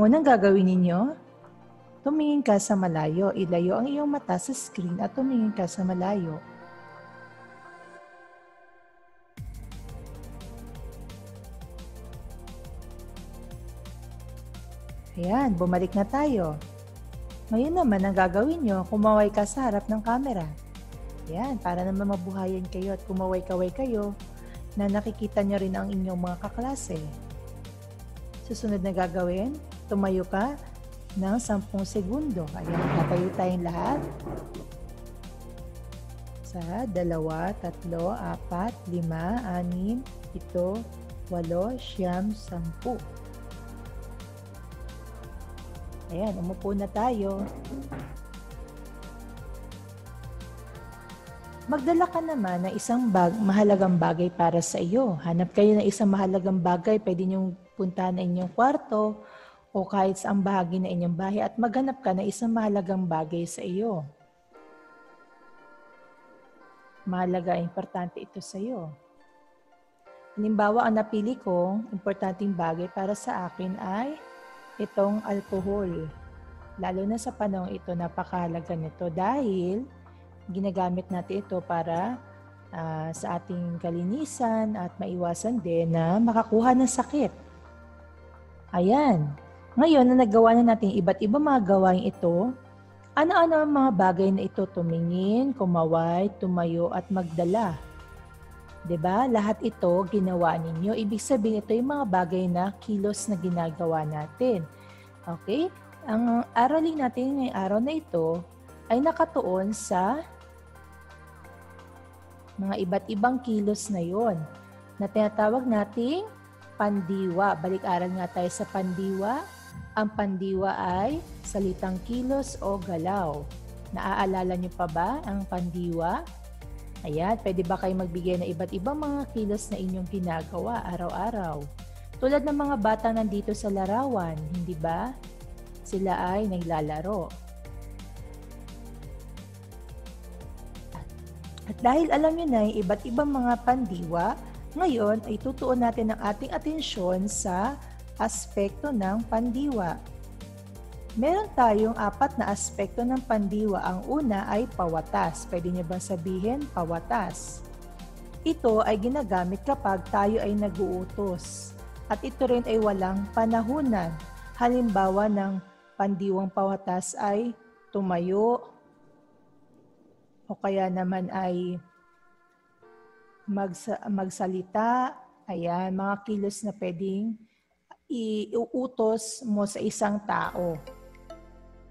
Unang gagawin ninyo, tumingin ka sa malayo. Ilayo ang iyong mata sa screen at tumingin ka sa malayo. Ayan, bumalik na tayo. Ngayon naman, ang gagawin nyo, kumaway ka sa harap ng camera. Ayan, para naman mabuhayan kayo at kumaway-kaway kayo na nakikita nyo rin ang inyong mga kaklase. Susunod na gagawin, tumayo ka ng 10 segundo. Ayan, tatayo tayong lahat. 1, 2, 3, 4, 5, 6, 7, 8, 9, 10. Ayan, umupo na tayo. Magdala ka naman ng isang mahalagang bagay para sa iyo. Hanap kayo ng isang mahalagang bagay, pwede niyong puntahan na inyong kwarto o kahit saang bahagi na inyong bahay at maghanap ka ng isang mahalagang bagay sa iyo. Mahalaga, importante ito sa iyo. Halimbawa, ang napili kong importanteng bagay para sa akin ay itong alcohol. Lalo na sa panahon ito, napakahalaga nito dahil ginagamit natin ito para sa ating kalinisan at maiwasan din na makakuha ng sakit. Ayan. Ngayon na nagawa na natin iba't ibang mga gawain ito, ano-ano ang mga bagay na ito? Tumingin, kumaway, tumayo at magdala. 'Di ba? Lahat ito ginawa ninyo. Ibig sabihin ito yung mga bagay na kilos na ginagawa natin. Okay? Ang aralin natin ngayong araw na ito ay nakatuon sa mga iba't ibang kilos na yon na tinatawag nating pandiwa. Balik-aral nga tayo sa pandiwa. Ang pandiwa ay salitang kilos o galaw. Naaalala niyo pa ba ang pandiwa? Ayan, pwede ba kayo magbigay ng iba't ibang mga kilos na inyong ginagawa araw-araw? Tulad ng mga bata nandito sa larawan, hindi ba? Sila ay naglalaro. At dahil alam niyo na yung iba't ibang mga pandiwa, ngayon ay tutuon natin ang ating atensyon sa aspekto ng pandiwa. Meron tayong 4 na aspekto ng pandiwa. Ang una ay pawatas. Pwede niyo bang sabihin pawatas? Ito ay ginagamit kapag tayo ay nag-uutos. At ito rin ay walang panahunan. Halimbawa ng pandiwang pawatas ay tumayo o kaya naman ay magsalita. Ayan, mga kilos na pwedeng iuutos mo sa isang tao.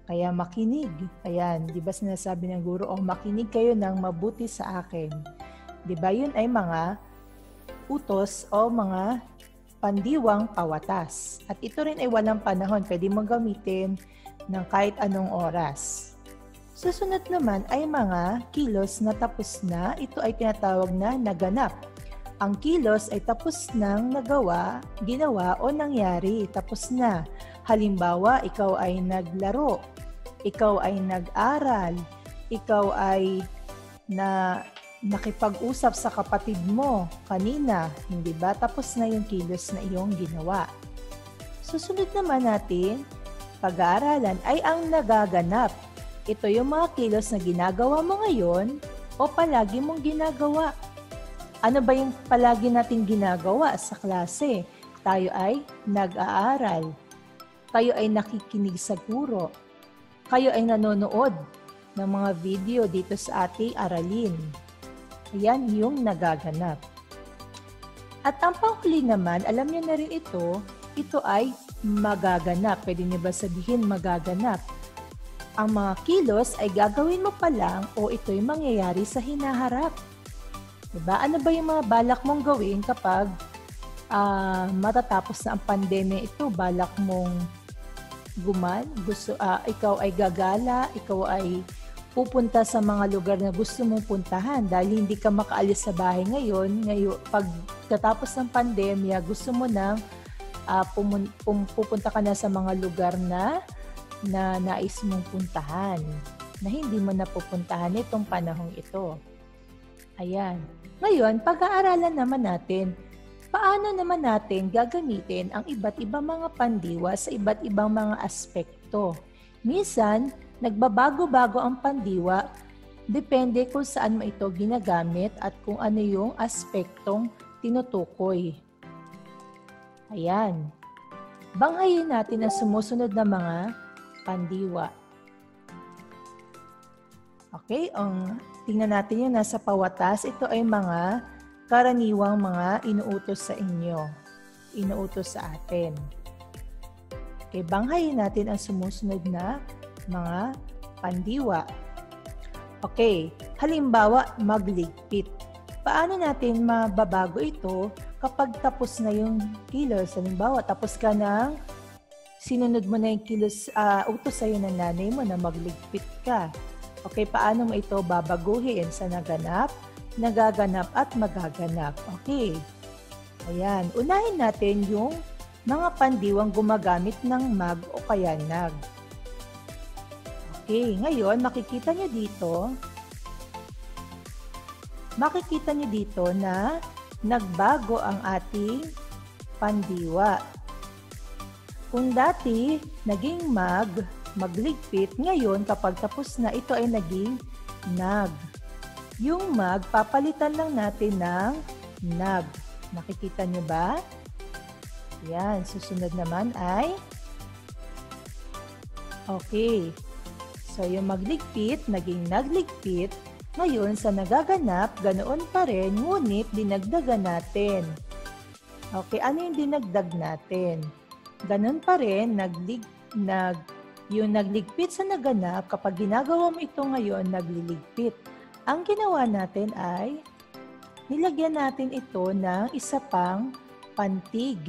Kaya makinig. Ayan, di ba sinasabi ng guro, makinig kayo ng mabuti sa akin. Di ba yun ay mga utos o mga pandiwang pawatas. At ito rin ay walang panahon. Pwede mong gamitin ng kahit anong oras. Susunod naman ay mga kilos na tapos na. Ito ay tinatawag na naganap. Ang kilos ay tapos nang nagawa, ginawa o nangyari. Tapos na. Halimbawa, ikaw ay naglaro, ikaw ay nag-aral, ikaw ay nakipag-usap sa kapatid mo kanina, hindi ba? Tapos na yung kilos na iyong ginawa. Susunod naman natin, pag-aaralan ay ang nagaganap. Ito yung mga kilos na ginagawa mo ngayon o palagi mong ginagawa. Ano ba yung palagi nating ginagawa sa klase? Tayo ay nag-aaral. Kayo ay nakikinig sa guro. Kayo ay nanonood ng mga video dito sa ating aralin. Ayan yung nagaganap. At ang panghuli naman, alam niyo na rin ito ay magaganap. Pwede niyo ba sabihin magaganap? Ang mga kilos ay gagawin mo pa lang o ito'y mangyayari sa hinaharap. Diba? Ano ba yung mga balak mong gawin kapag matatapos na ang pandemya ito? Balak mong ikaw ay gagala, ikaw ay pupunta sa mga lugar na gusto mong puntahan dahil hindi ka makaalis sa bahay ngayon. Pagkatapos ng pandemya, gusto mo nang pupunta ka na sa mga lugar na nais mong puntahan na hindi mo napupuntahan itong panahong ito. Ayan. Ngayon, pag-aaralan naman natin, Paano naman natin gagamitin ang iba't ibang mga pandiwa sa iba't ibang mga aspekto? Minsan, nagbabago-bago ang pandiwa, depende kung saan mo ito ginagamit at kung ano yung aspektong tinutukoy. Ayan. Banghayin natin ang sumusunod na mga pandiwa. Okay, tingnan natin yung nasa pawatas. Ito ay mga karaniwang mga inuutos sa inyo. Inuutos sa atin. Okay, banghayin natin ang sumusunod na mga pandiwa. Okay, halimbawa, magligpit. Paano natin mababago ito kapag tapos na yung kilos? Halimbawa, tapos ka ng sinunod mo na yung kilos, utos sa'yo ng nanay mo na magligpit ka. Okay, paano mo ito babaguhin sa naganap, nagaganap at magaganap? Okay. Ayan, unahin natin yung mga pandiwang gumagamit ng mag o kaya nag. Okay, ngayon makikita nyo dito na nagbago ang ating pandiwa. Kung dati naging magligpit, ngayon kapag tapos na ito ay naging nag. Yung mag, papalitan lang natin ng nag. Nakikita nyo ba? Yan, susunod naman ay okay. So yung magligpit, naging nagligpit. Ngayon sa nagaganap, ganoon pa rin, ngunit dinagdagan natin. Okay, ano yung dinagdag natin? Ganoon pa rin, yung nagligpit sa naganap, kapag ginagawa mo ito ngayon, nagliligpit. Ang ginawa natin ay, nilagyan natin ito ng isa pang pantig.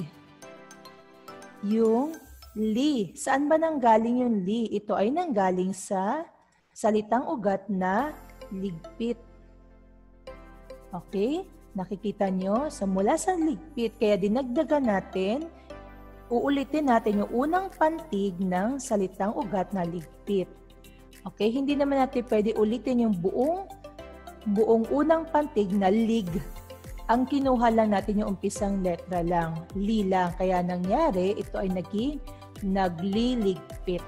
Yung li. Saan ba nanggaling yung li? Ito ay nanggaling sa salitang ugat na ligpit. Okay? Nakikita nyo? So, mula sa ligpit, kaya dinagdagan natin, uulitin natin yung unang pantig ng salitang ugat na ligpit. Okay? Hindi naman natin pwede ulitin yung buong unang pantig na lig. Ang kinuha lang natin yung umpisang letra lang. Li lang. Kaya nangyari, ito ay naging nagliligpit.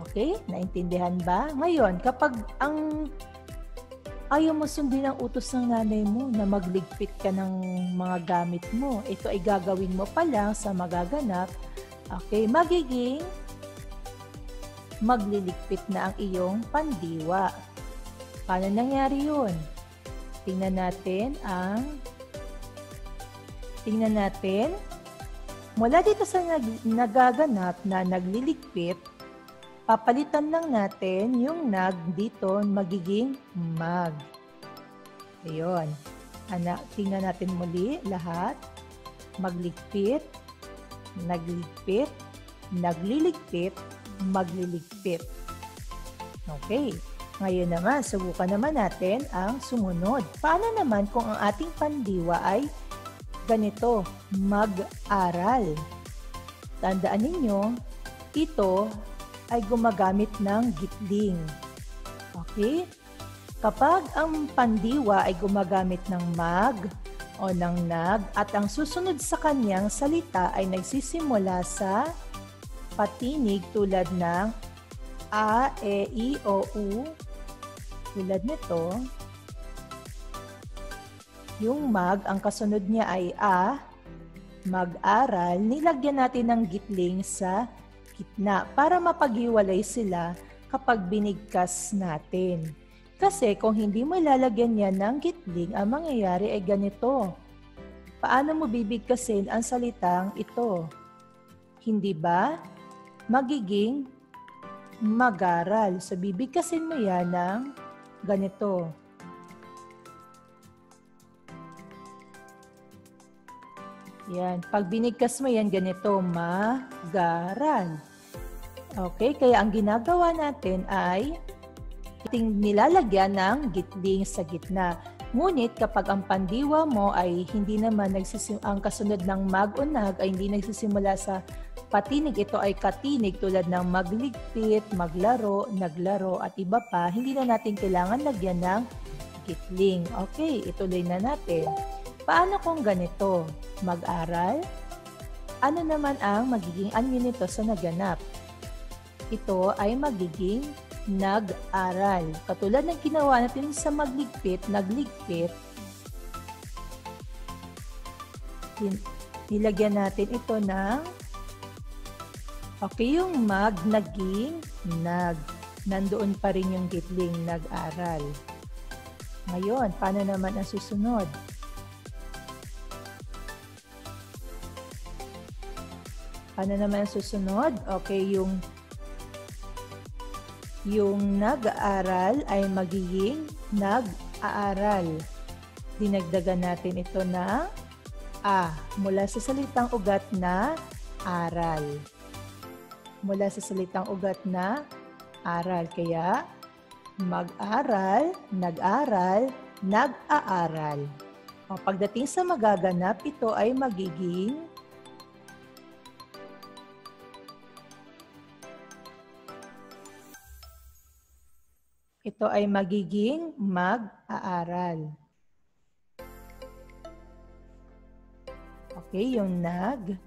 Okay? Naintindihan ba? Ngayon, kapag ayaw mo sundin ang utos ng nanay mo na magligpit ka ng mga gamit mo, ito ay gagawin mo pa lang sa magaganap, okay, magiging magliligpit na ang iyong pandiwa. Paano nangyari yun? Tingnan natin. Mula dito sa nagaganap na nagliligpit, papalitan lang natin yung nag dito, magiging mag. Ayun. Tingnan natin muli lahat. Magligpit, nagligpit, nagliligpit, magliligpit. Okay. Ngayon naman, subukan naman natin ang sumunod. Paano naman kung ang ating pandiwa ay ganito, mag-aral? Tandaan ninyo, ito ay gumagamit ng gitling. Okay? Kapag ang pandiwa ay gumagamit ng mag o ng nag at ang susunod sa kanyang salita ay nagsisimula sa patinig tulad ng a, e, i, o, u, tulad nito, yung mag, ang kasunod niya ay a, mag-aral, nilagyan natin ng gitling sa gitna para mapaghiwalay sila kapag binigkas natin. Kasi kung hindi mo ilalagyan yan ng gitling, ang mangyayari ay ganito. Paano mo bibigkasin ang salitang ito? Hindi ba? Magiging mag-aral. So bibigkasin mo yan ng ganito. Yan. Pag binigkas mo yan, ganito, mag-aral. Okay? Kaya ang ginagawa natin ay nilalagyan ng gitling sa gitna. Ngunit kapag ang pandiwa mo ay hindi naman ang kasunod ng mag o nag ay hindi nagsisimula sa patinig, ito ay katinig tulad ng magligpit, maglaro, naglaro at iba pa, hindi na natin kailangan lagyan ng gitling. Okay, ituloy na natin. Paano kung ganito? Mag-aral? Ano naman ang magiging anyo nito sa naganap? Ito ay magiging nag-aral. Katulad ng ginawa natin sa magligpit, nagligpit, nilagyan natin ito ng okay, yung mag, naging, nag. Nandoon pa rin yung gitling, nag-aral. Ngayon, paano naman ang susunod? Paano naman ang susunod? Okay, yung nag-aaral ay magiging nag-aaral. Dinagdagan natin ito na a mula sa salitang ugat na aral. Mula sa salitang ugat na aral. Kaya, mag-aral, nag-aral, nag-aaral. O, pagdating sa magaganap, ito ay magiging mag-aaral. Okay, yung nag,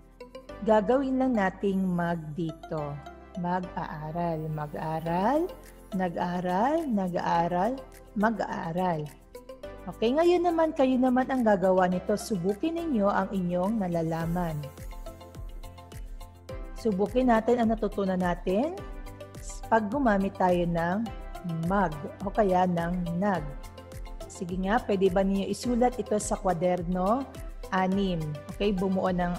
gagawin lang nating mag dito. Mag-aaral, mag-aral, nag-aral, nag-aaral, mag-aaral. Okay, ngayon naman, kayo naman ang gagawa nito. Subukin ninyo ang inyong nalalaman. Subukin natin ang natutunan natin pag gumamit tayo ng mag o kaya ng nag. Sige nga, pwede ba niyo isulat ito sa kwaderno? 6. Okay, bumuo ng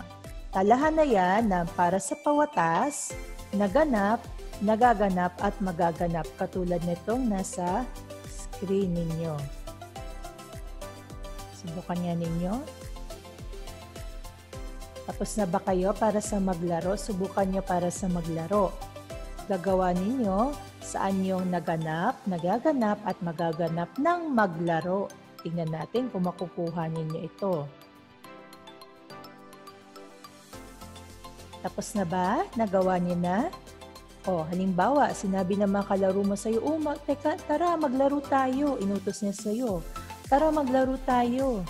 talahan na yan na para sa pawatas, naganap, nagaganap at magaganap. Katulad nitong nasa screen ninyo. Subukan nga ninyo. Tapos na ba kayo para sa maglaro? Subukan nyo para sa maglaro. Gagawa ninyo saan yung naganap, nagaganap at magaganap ng maglaro. Tingnan natin kung makukuha ninyo ito. Tapos na ba? Nagawa niyo na? O, halimbawa, sinabi ng mga kalaro mo sa'yo, teka, tara, maglaro tayo. Inutos niya sa'yo, tara, maglaro tayo.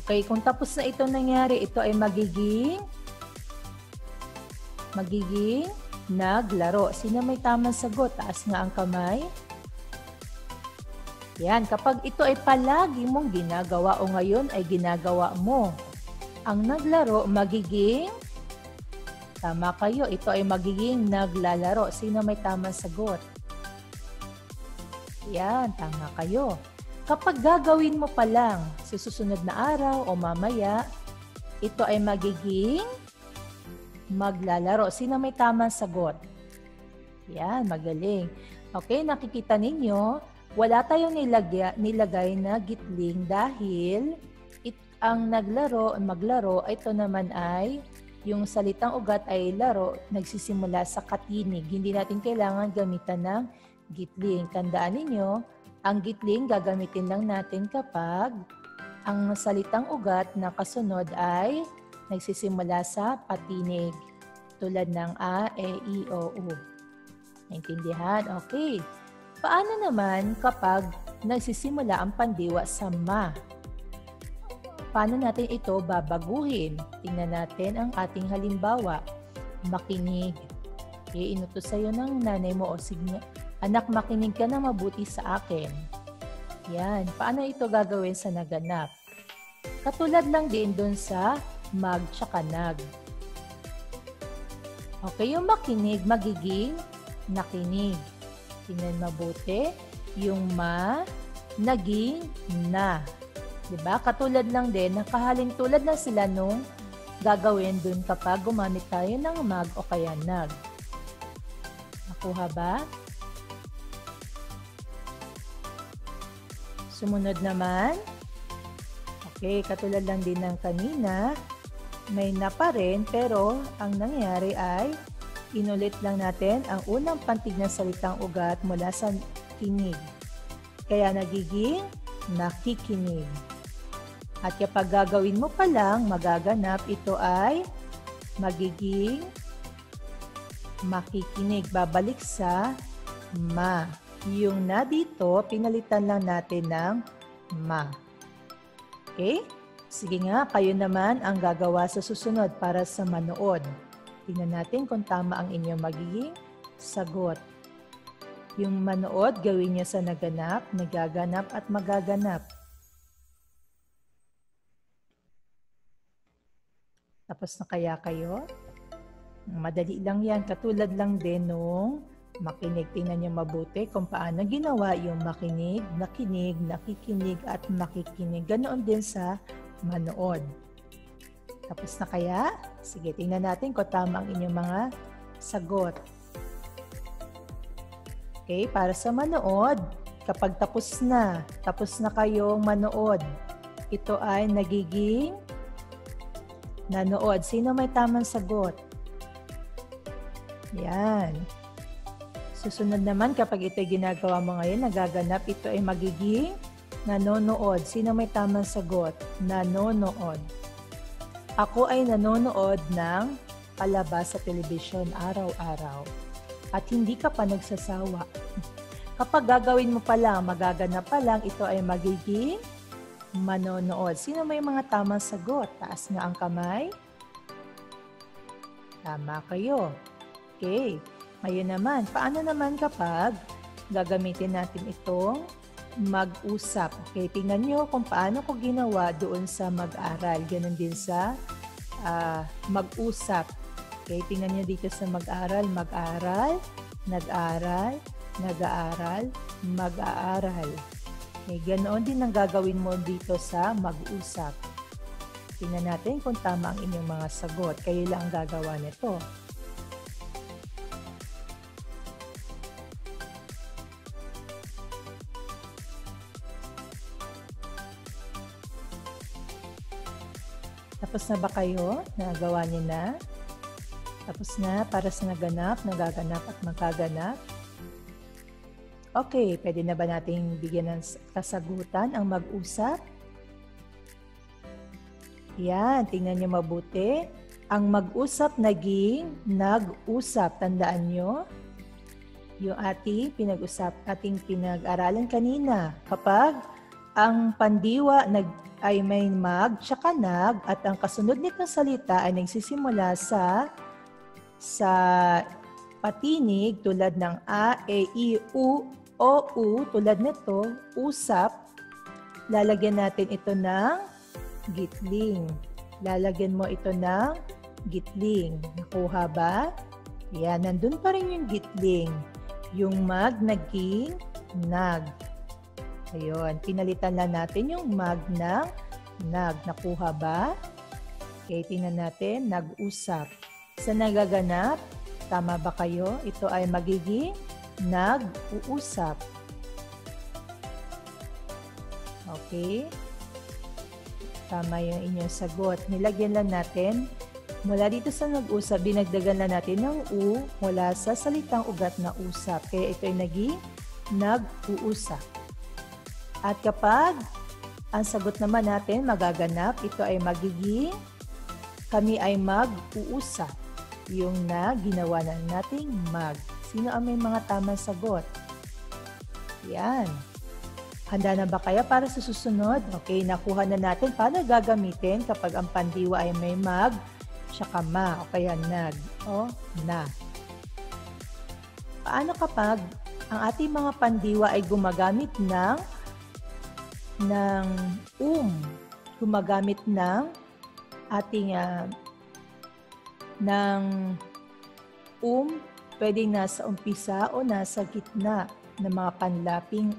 Okay, kung tapos na ito nangyari, ito ay magiging naglaro. Sino may tamang sagot? Taas nga ang kamay. Yan, kapag ito ay palagi mong ginagawa o ngayon ay ginagawa mo, ang naglaro magiging, tama kayo, ito ay magiging naglalaro. Sino may tamang sagot? Yan, tama kayo. Kapag gagawin mo pa lang sa susunod na araw o mamaya, ito ay magiging maglalaro. Sino may tamang sagot? Yan, magaling. Okay, nakikita ninyo, wala tayong nilagay na gitling dahil ang maglaro, ito naman ay yung salitang ugat ay laro, nagsisimula sa katinig. Hindi natin kailangan gamitan ng gitling. Tandaan ninyo, ang gitling gagamitin lang natin kapag ang salitang ugat na kasunod ay nagsisimula sa patinig. Tulad ng a, e, i, o, u. Naintindihan? Okay. Paano naman kapag nagsisimula ang pandiwa sa ma? Paano natin ito babaguhin? Tingnan natin ang ating halimbawa. Makinig. Okay, inutos sa'yo ng nanay mo o sige, anak, makinig ka na mabuti sa akin. Yan. Paano ito gagawin sa naganap? Katulad lang din dun sa mag tsaka nag. Okay, yung makinig magiging nakinig. Tingnan mabuti. Yung ma, naging na. Diba? Katulad lang din, nakahalin tulad na sila nung gagawin dun kapag gumamit tayo ng mag o kaya nag. Nakuha ba? Sumunod naman. Okay, katulad lang din ng kanina, may na pa rin pero ang nangyari ay inulit lang natin ang unang pantig ng salitang ugat mula sa kinig. Kaya nagiging nakikinig. At kapag gagawin mo pa lang, magaganap, ito ay magiging makikinig. Babalik sa ma. Yung na dito, pinalitan lang natin ng ma. Okay? Sige nga, kayo naman ang gagawa sa susunod para sa manood. Tingnan natin kung tama ang inyong magiging sagot. Yung manood, gawin niyo sa naganap, nagaganap at magaganap. Tapos na kaya kayo? Madali lang yan. Katulad lang din nung makinig. Tingnan niyo mabuti kung paano ginawa yung makinig, nakinig, nakikinig at makikinig. Ganoon din sa manood. Tapos na kaya? Sige, tingnan natin kung tama ang inyong mga sagot. Okay, para sa manood, kapag tapos na kayong manood, ito ay nagiging nanood. Sino may tamang sagot? Yan. Susunod naman, kapag ito ginagawa mo ngayon, nagaganap, ito ay magiging nanonood. Sino may tamang sagot? Nanonood. Ako ay nanonood ng palabas sa telebisyon araw-araw. At hindi ka pa nagsasawa. Kapag gagawin mo pa lang, magaganap pa lang, ito ay magiging manonood. Sino may mga tamang sagot? Taas nga ang kamay. Tama kayo. Okay. Ngayon naman, paano naman kapag gagamitin natin itong mag-usap? Okay, tingnan nyo kung paano ko ginawa doon sa mag-aral. Ganon din sa mag-usap. Okay, tingnan nyo dito sa mag-aral. Mag-aral, nag-aral, nag-aaral, mag-aaral. Okay, ganoon din ang gagawin mo dito sa mag-usap. Tingnan natin kung tama ang inyong mga sagot. Kayo lang ang gagawa nito. Tapos na ba kayo? Nagawa niyo na? Tapos na para sa naganap, nagaganap at magaganap? Okay, pwede na ba nating bigyan ng kasagutan ang mag-usap? Yan, tingnan niyo mabuti. Ang mag-usap naging nag-usap. Tandaan niyo? Yung ating pinag-aralan kanina. Kapag ang pandiwa ay may mag, tsaka nag, at ang kasunod nitong salita ay nagsisimula sa patinig tulad ng a, e, i, u, o, u, tulad nito, usap, lalagyan natin ito ng gitling. Lalagyan mo ito ng gitling. Nakuha ba? Yan, nandun pa rin yung gitling. Yung mag naging nag. Ayun, pinalitan lang natin yung mag ng nag. Nakuha ba? Okay, tingnan natin, nag-usap. Sa nagaganap, tama ba kayo? Ito ay magiging nag-uusap. Okay? Tama yung inyong sagot. Nilagyan lang natin, mula dito sa nag-usap, dinagdagan lang natin ng u mula sa salitang ugat na usap. Kaya ito ay naging nag-uusap. At kapag ang sagot naman natin magaganap, ito ay magiging kami ay mag-uusap. Yung na ginawa na nating mag. Sino ang may mga tamang sagot? Yan. Handa na ba kaya para sa susunod? Okay, nakuha na natin paano gagamitin kapag ang pandiwa ay may mag, tsaka ma, o kaya nag, o na. Paano kapag ang ating mga pandiwa ay gumagamit ng gumagamit ng ating pwedeng nasa umpisa o nasa gitna ng mga panlaping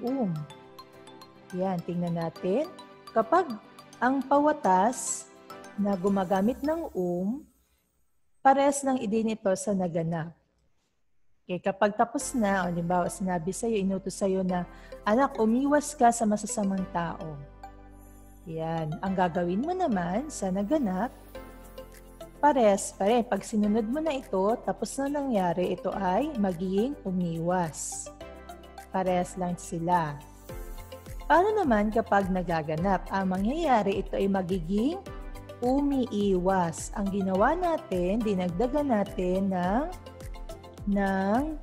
Yan, tingnan natin. Kapag ang pawatas na gumagamit ng parehas lang din ito sa naganap. Okay, kapag tapos na, o halimbawa sinabi sa'yo, inutos sa'yo na, anak, umiwas ka sa masasamang tao. Yan. Ang gagawin mo naman sa naganap, parehas. Pag sinunod mo na ito, tapos na nangyari, ito ay magiging umiwas. Parehas lang sila. Paano naman kapag nagaganap? Ang mangyayari, ito ay magiging umiiwas. Ang ginawa natin, dinagdagan natin ng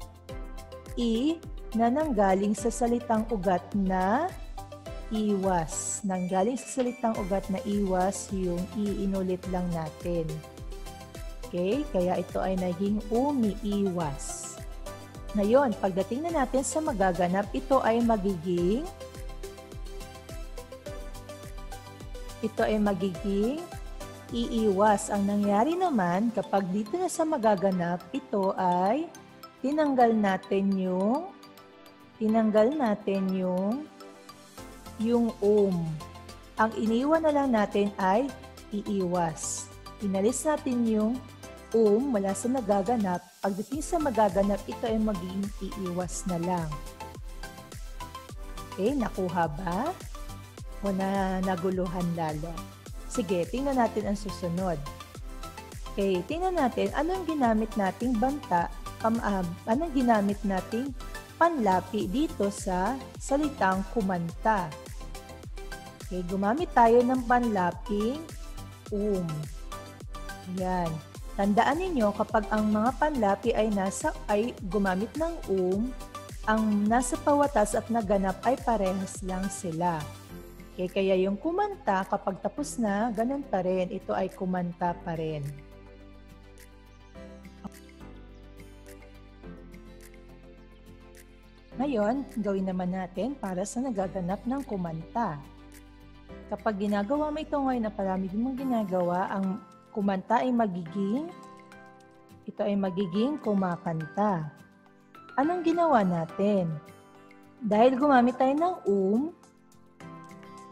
i na nanggaling sa salitang ugat na iwas. Nanggaling sa salitang ugat na iwas, yung iinulit lang natin. Okay? Kaya ito ay naging umiiwas. Ngayon, pagdating na natin sa magaganap, ito ay magiging iiwas. Ang nangyari naman, kapag dito na sa magaganap, ito ay tinanggal natin yung Ang iniwan na lang natin ay iiwas. Inalis natin yung mula sa nagaganap. Pagdating sa magaganap, ito ay magiging iiwas na lang. Okay, nakuha ba? O naguluhan lalo? Sige, tingnan natin ang susunod. Okay, tingnan natin anong ginamit nating anong ginamit nating panlapi dito sa salitang kumanta. Okay, gumamit tayo ng panlaping Yan. Tandaan ninyo kapag ang mga panlapi ay gumamit ng ang nasa pawatas at naganap ay parehas lang sila. Okay, kaya yung kumanta, kapag tapos na, ganun pa rin. Ito ay kumanta pa rin. Ngayon, gawin naman natin para sa nagaganap ng kumanta. Kapag ginagawa mo ito ngayon na parami mong ginagawa, ang kumanta ay magiging kumakanta. Anong ginawa natin? Dahil gumamit tayo ng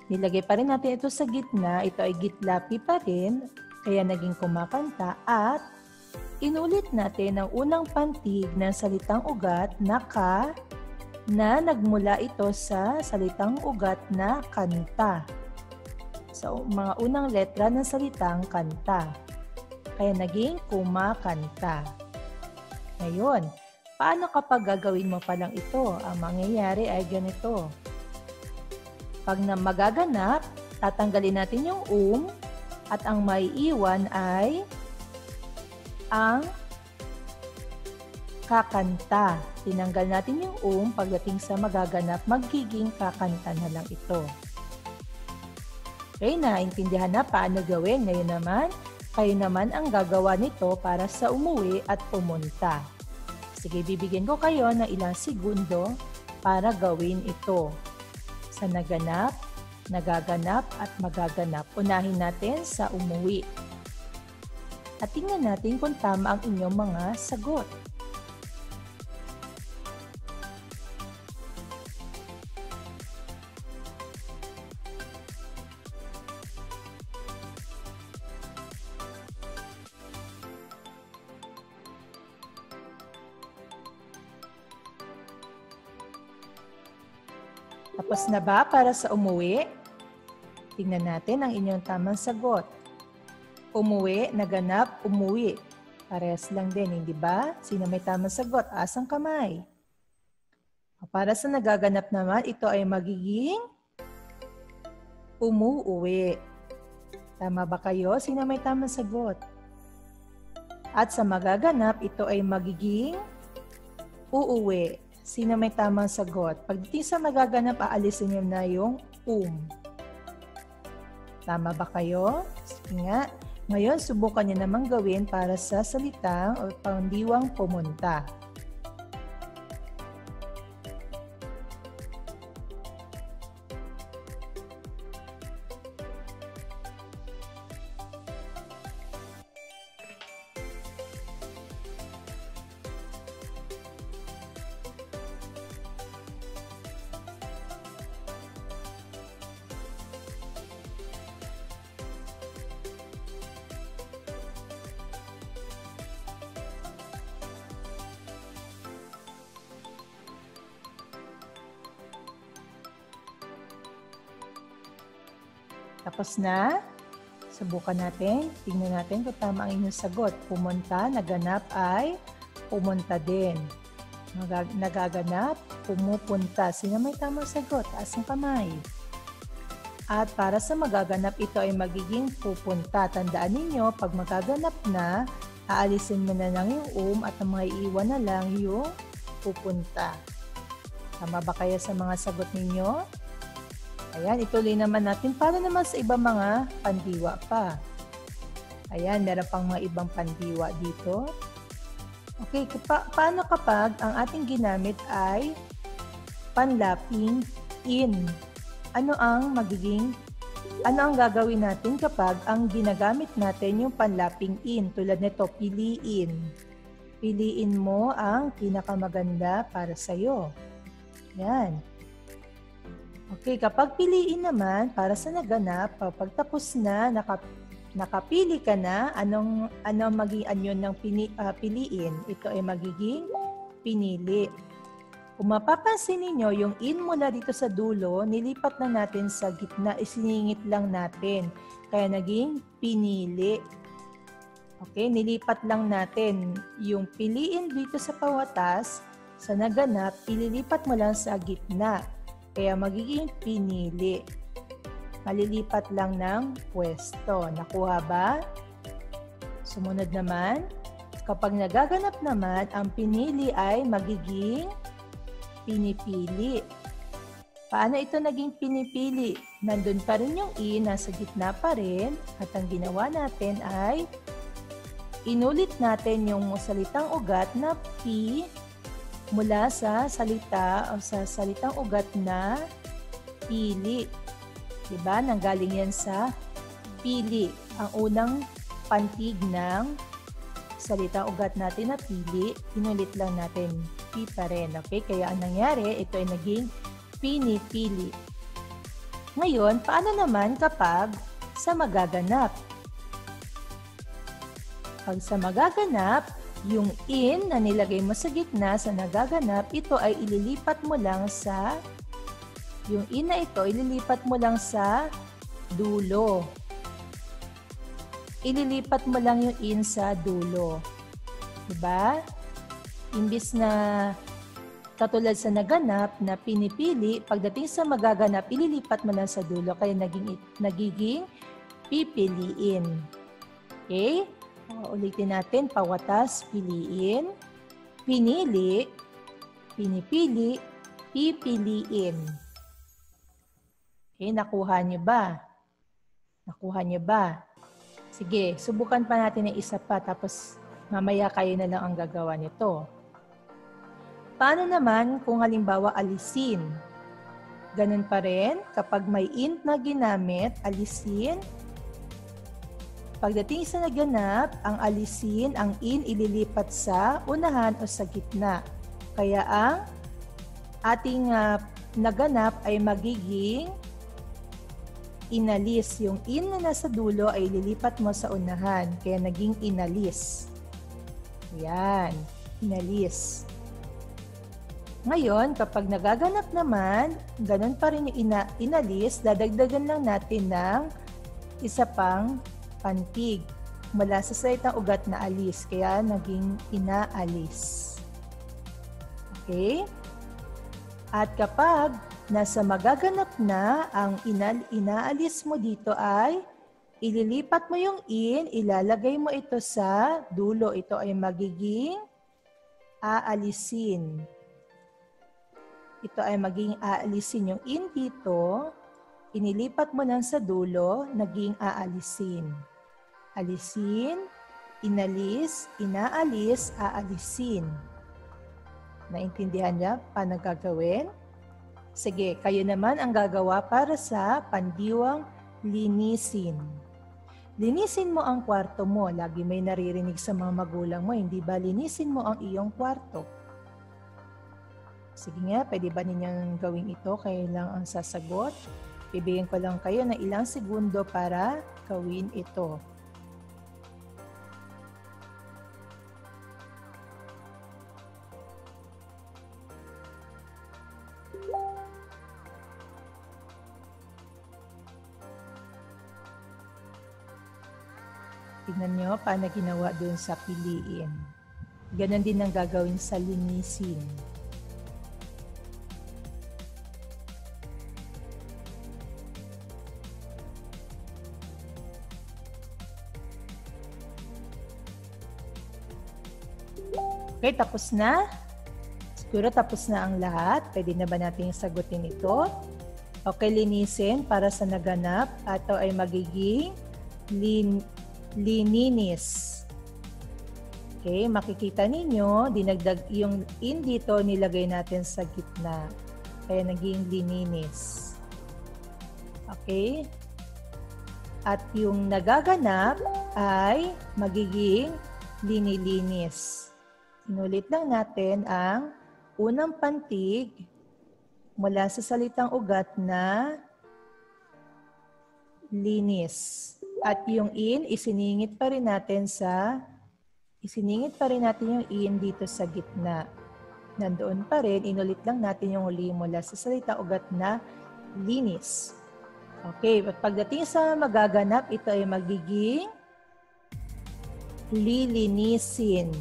nilagay pa rin natin ito sa gitna, ito ay gitlapi pa rin, kaya naging kumakanta, at inulit natin ang unang pantig ng salitang ugat na nagmula ito sa salitang ugat na kanta. So, mga unang letra ng salitang kanta. Kaya naging kumakanta. Ngayon, paano kapag gagawin mo pa lang ito? Ang mangyayari ay ganito. Pag magaganap, tatanggalin natin yung at ang maiiwan ay ang kakanta. Tinanggal natin yung pagdating sa magaganap, magiging kakanta na lang ito. Okay, naintindihan na paano gawin. Ngayon naman, kayo naman ang gagawa nito para sa umuwi at pumunta. Sige, bibigyan ko kayo ng ilang segundo para gawin ito. Sa naganap, nagaganap at magaganap. Unahin natin sa umuwi. At tingnan natin kung tama ang inyong mga sagot. Tapos na ba para sa umuwi? Tingnan natin ang inyong tamang sagot. Umuwi, naganap, umuwi. Parehas lang din, hindi ba? Sino may tamang sagot? Asang kamay. Para sa nagaganap naman, ito ay magiging umuuwi. Tama ba kayo? Sino may tamang sagot? At sa magaganap, ito ay magiging uuwi. Sino may tamang sagot? Pagdating sa magaganap, aalisin nyo na yung Tama ba kayo? Sige nga. Ngayon, subukan nyo namang gawin para sa salitang o pandiwang pumunta. Tapos na? Subukan natin. Tingnan natin kung tama ang inyong sagot. Pumunta, naganap ay pumunta din. Nagaganap, pumupunta. Sino may tamang sagot? Taas ang kamay. At para sa magaganap, ito ay magiging pupunta. Tandaan ninyo, pag magaganap na, aalisin mo na lang yung at ang maiiwan na lang yung pupunta. Tama ba kaya sa mga sagot ninyo? Ayan, ituloy naman natin para naman sa ibang mga pandiwa pa. Ayan, meron pang mga ibang pandiwa dito. Okay, paano kapag ang ating ginamit ay panlaping in? Ano ang gagawin natin kapag ang ginagamit natin yung panlaping in? Tulad nito, piliin. Piliin mo ang pinakamaganda para sa'yo. Yan. Okay, kapag piliin naman, para sa naganap, pagtapos na, nakapili ka na, anong maging anyon ng piliin? Ito ay magiging pinili. Kung mapapansin ninyo, yung in mula dito sa dulo, nilipat na natin sa gitna, isiningit lang natin. Kaya naging pinili. Okay, nilipat lang natin yung piliin dito sa pawatas, sa naganap, ililipat mo lang sa gitna. Kaya magiging pinili. Malilipat lang ng pwesto. Nakuha ba? Sumunod naman, kapag nagaganap naman, ang pinili ay magiging pinipili. Paano ito naging pinipili? Nandun pa rin yung i, nasa gitna pa rin. At ang ginawa natin ay inulit natin yung salitang ugat na pi mula sa salita o sa salitang ugat na pili. Diba? Nanggaling yan sa pili. Ang unang pantig ng salitang ugat natin na pili, inulit lang natin pi pa rin. Okay? Kaya ang nangyari, ito ay naging pinipili. Ngayon, paano naman kapag sa magaganap? Pag sa magaganap, yung in na nilagay mo sa gitna sa nagaganap, ito ay ililipat mo lang sa, yung in na ito, ililipat mo lang sa dulo. Ililipat mo lang yung in sa dulo. Diba? Imbis na katulad sa naganap na pinipili, pagdating sa magaganap, ililipat mo lang sa dulo. Kaya nagiging pipiliin. Okay? Ulitin natin, pawatas, piliin, pinili, pinipili, pipiliin. Okay, nakuha niyo ba? Nakuha niyo ba? Sige, subukan pa natin ng isa pa, tapos mamaya kayo na lang ang gagawa nito. Paano naman kung halimbawa alisin? Ganun pa rin, kapag may int na ginamit, alisin. Pagdating sa naganap, ang alisin, ang in ililipat sa unahan o sa gitna. Kaya ang ating naganap ay magiging inalis. Yung in na nasa dulo ay ililipat mo sa unahan. Kaya naging inalis. Yan, inalis. Ngayon, kapag nagaganap naman, ganun pa rin yung inalis, dadagdagan lang natin ng isa pang pantig mula sa salitang ugat na alis. Kaya naging inaalis. Okay? At kapag nasa magaganap na, ang inaalis mo dito ay ililipat mo yung in, ilalagay mo ito sa dulo. Ito ay magiging aalisin. Ito ay magiging aalisin. Yung in dito, inilipat mo lang sa dulo, naging aalisin. Alisin, inalis, inaalis, aalisin. Naintindihan niya paano gagawin? Sige, kayo naman ang gagawa para sa pandiwang linisin. Linisin mo ang kwarto mo. Lagi may naririnig sa mga magulang mo, hindi ba? Linisin mo ang iyong kwarto. Sige nga, pwede ba ninyong gawin ito? Kayo lang ang sasagot. Bibigyan ko lang kayo ng ilang segundo para gawin ito. Tignan nyo paano ginawa dun sa piliin. Ganon din ang gagawin sa linisin. Okay, tapos na. Siguro tapos na ang lahat. Pwede na ba natin sagutin ito? Okay, linisin para sa naganap. Ito ay magiging lininis. Okay, makikita ninyo, dinagdag yung in dito, nilagay natin sa gitna. Kaya naging lininis. Okay? At yung nagaganap ay magiging linilinis. Inulit lang natin ang unang pantig mula sa salitang ugat na linis. At yung in, isiningit pa rin natin yung in dito sa gitna. Nandoon pa rin, inulit lang natin yung huli mula sa salitang ugat na linis. Okay, at pagdating sa magaganap, ito ay magiging lilinisin.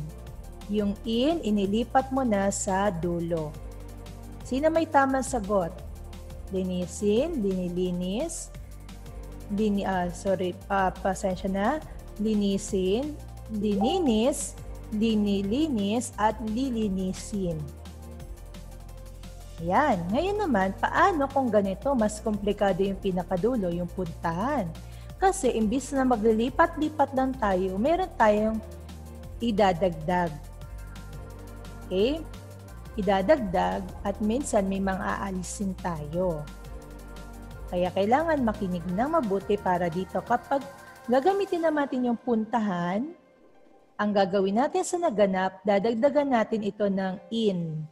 Yung in, inilipat mo na sa dulo. Sino may tamang sagot? Linisin, linilinis, pasensya na. Linisin, lininis, linilinis, at lilinisin. Yan. Ngayon naman, paano kung ganito? Mas komplikado yung pinakadulo, yung puntahan. Kasi imbis na maglilipat-lipat lang tayo, meron tayong idadagdag. Okay? Idadagdag at minsan may mga aalisin tayo. Kaya kailangan makinig ng mabuti para dito. Kapag gagamitin natin yung puntahan, ang gagawin natin sa naganap, dadagdagan natin ito ng in.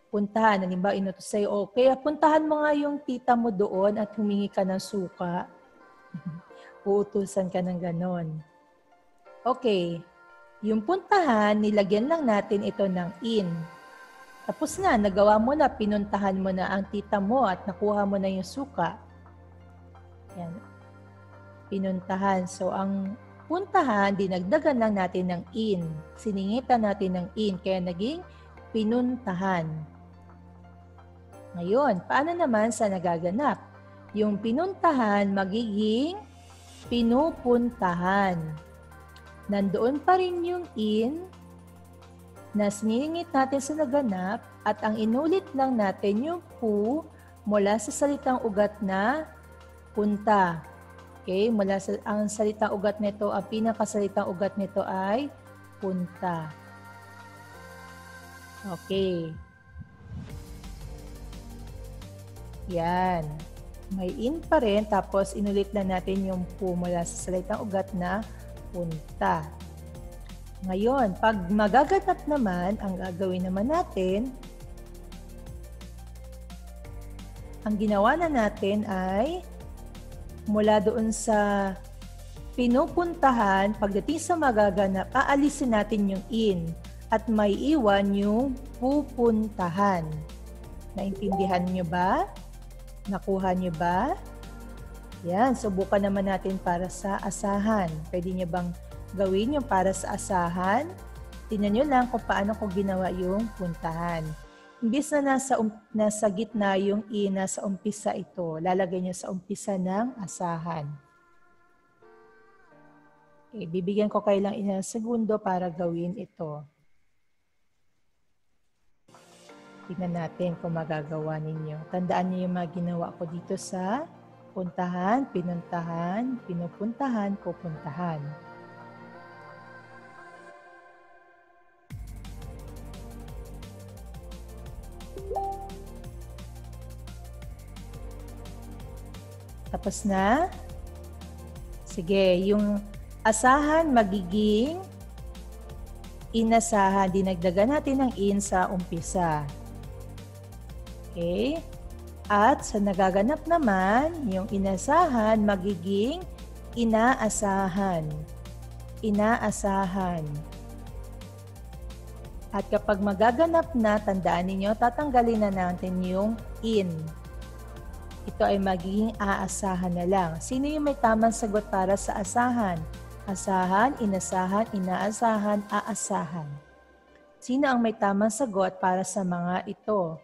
Puntahan, halimbawa inutos sa'yo, okay, puntahan mo nga yung tita mo doon at humingi ka ng suka. Uutusan ka ng ganon. Okay, yung puntahan, nilagyan lang natin ito ng in. Tapos na, nagawa mo na, pinuntahan mo na ang tita mo at nakuha mo na yung suka. Yan. Pinuntahan. So, ang puntahan, dinagdagan lang natin ng in. Siningitan natin ng in, kaya naging pinuntahan. Ngayon, paano naman sa nagaganap? Yung pinuntahan, magiging pinupuntahan. Nandoon pa rin yung in na siningit natin sa naganap at ang inulit lang natin yung pu mula sa salitang ugat na punta. Okay, mula sa ang salitang ugat nito, ang pinakasalitang ugat nito ay punta. Okay. Yan. May in pa rin, tapos inulit na natin yung pu mula sa salitang ugat na punta. Ngayon, pag magaganap naman, ang gagawin naman natin, ang ginawa na natin ay mula doon sa pinupuntahan, pagdating sa magaganap, aalisin natin yung in at may iwan yung pupuntahan. Naintindihan nyo ba? Nakuha nyo ba? Yan, subukan naman natin para sa asahan. Pwede nyo bang gawin yung para sa asahan? Tingnan nyo lang kung paano ko ginawa yung puntahan. Imbis na nasa gitna yung ina sa umpisa ito, lalagay nyo sa umpisa ng asahan. Okay, bibigyan ko kayo lang ilang segundo para gawin ito. Tingnan natin kung magagawa ninyo. Tandaan niyo yung mga ginawa ko dito sa puntahan, pinuntahan, pinupuntahan, pupuntahan. Tapos na? Sige, yung asahan magiging inasahan. Dinagdagan natin ng in sa umpisa. Okay? At sa nagaganap naman, yung inasahan magiging inaasahan. Inaasahan. At kapag magaganap na, tandaan ninyo, tatanggalin na natin yung in. Ito ay magiging aasahan na lang. Sino yung may tamang sagot para sa asahan? Asahan, inasahan, inaasahan, aasahan. Sino ang may tamang sagot para sa mga ito?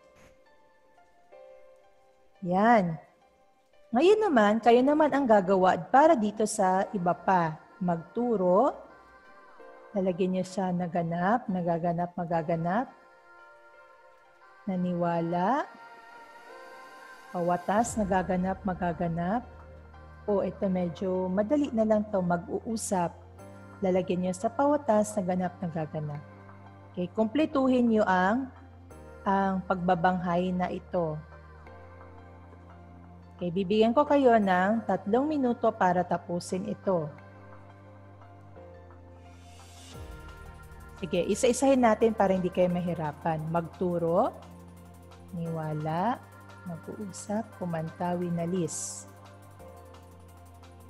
Yan. Ngayon naman, kayo naman ang gagawa para dito sa iba pa. Magturo. Lalagyan niyo sa naganap, nagaganap, magaganap. Naniwala. pawatas, nagaganap, magaganap. O ito medyo madali na lang to, mag-uusap. Lalagyan nyo sa pawatas, naganap, nagaganap. Okay, kumpletuhin nyo ang pagbabanghay na ito. Okay, bibigyan ko kayo ng 3 minuto para tapusin ito. Sige, isa-isahin natin para hindi kayo mahirapan. Magturo, niwala, mag-uusap, kumanta, winalis.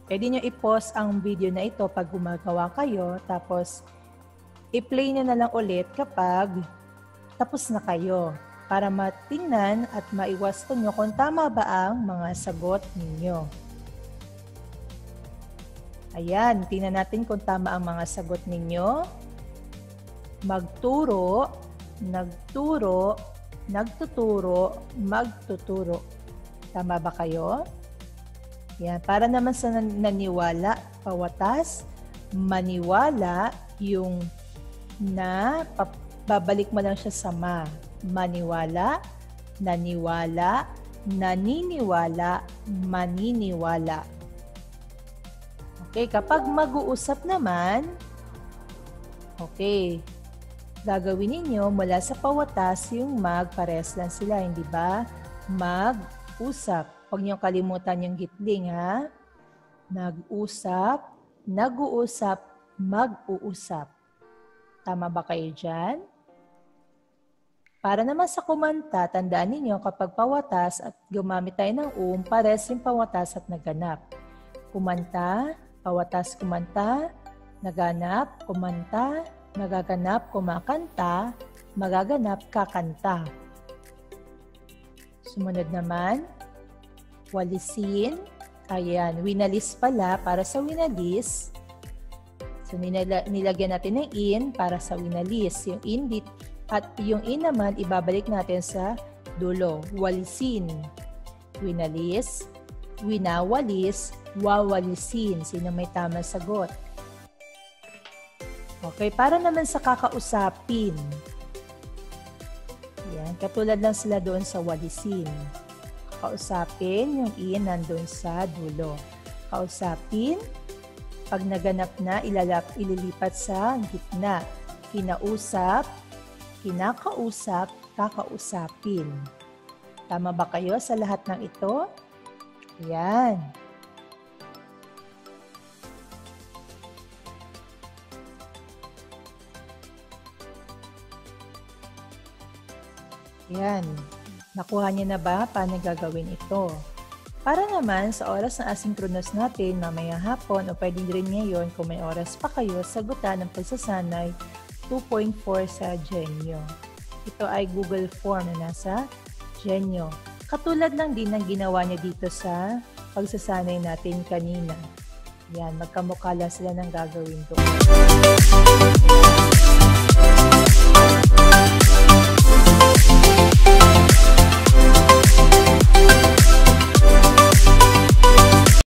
Pwede nyo i-pause ang video na ito pag gumagawa kayo, tapos i-play nyo na lang ulit kapag tapos na kayo para matingnan at maiwasto nyo kung tama ba ang mga sagot ninyo. Ayan, tingnan natin kung tama ang mga sagot ninyo. Magturo, nagturo, nagtuturo, magtuturo. Tama ba kayo? Yan, para naman sa naniwala, pawatas, maniwala, yung na, babalik mo lang siya sa ma. Maniwala, naniwala, naniniwala, maniniwala. Okay, kapag mag-uusap naman, okay, gagawin ninyo mula sa pawatas yung mag, pares lang sila, hindi ba? Mag-usap. Huwag niyong kalimutan yung gitling, ha? Nag-usap, nag-uusap, mag-uusap. Tama ba kayo dyan? Para naman sa kumanta, tandaan ninyo kapag pawatas at gumamit tayo ng pares yung pawatas at naganap. Kumanta, pawatas, kumanta, naganap, kumanta, nagaganap, kumakanta, magaganap, kakanta. Sumunod naman, walisin. Ayan, winalis pala para sa winalis. So, nilagyan natin ng in para sa winalis. Yung in at yung in naman, ibabalik natin sa dulo. Walisin. Winalis. Winawalis. Wawalisin. Sino may tamang sagot? Okay, para naman sa kakausapin. Yan, katulad lang sila doon sa walisin. Kausapin, yung in nandun sa dulo. Kausapin, pag naganap na, ililipat sa gitna. Kinausap, kinakausap, kakausapin. Tama ba kayo sa lahat ng ito? Yan. Yan. Nakuha niyo na ba paano gagawin ito? Para naman sa oras ng asynchronous natin mamayang hapon o pwede rin ngayon kung may oras pa kayo, sagutan ng pagsasanay 2.4 sa Genio. Ito ay Google Form na nasa Genio. Katulad lang din ng ginawa niya dito sa pagsasanay natin kanina. Yan, magkamukha lang sila ng gagawin doon.